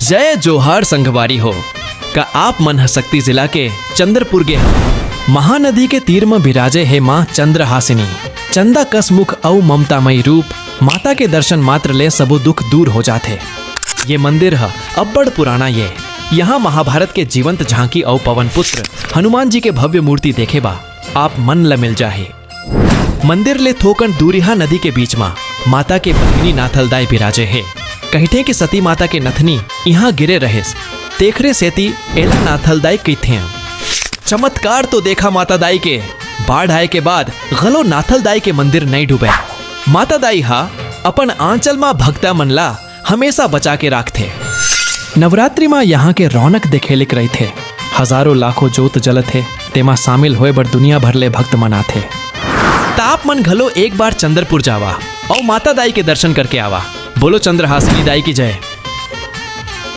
जय जोहार संगवारी हो का आप मन शक्ति जिला के चंद्रपुर गे महानदी के तीर में बिराजे है माँ चंद्रहासिनी। चंदा कस मुख औ ममतामयी रूप माता के दर्शन मात्र ले सबो दुख दूर हो जाते। ये मंदिर है अब्बड़ पुराना। ये यहाँ महाभारत के जीवंत झांकी औ पवन पुत्र हनुमान जी के भव्य मूर्ति देखे बा आप मन ल मिल जाहे। मंदिर ले थोकन दूरिहा नदी के बीच में माता के भगिनी नाथलदाई बिराजे है। कहते कि सती माता के नथनी यहाँ गिरे रहेस तेखरे सेती एला नाथलदाई कहते। चमत्कार तो देखा माता दाई के। बाढ़ आए के बाद गलो नाथलदाई के मंदिर नहीं डूबे। माता दाई हा अपन आंचल मां भक्ता मनला हमेशा बचा के राखते। नवरात्रि में यहाँ के रौनक देखे लिख रही थे। हजारों लाखों जोत जलत है तेमा शामिल होए बर दुनिया भर ले भक्त मनाथे। ताप मन घलो एक बार चंद्रपुर जावा और माता दाई के दर्शन करके आवा। बोलो चंद्रहासिनी दाई की जय।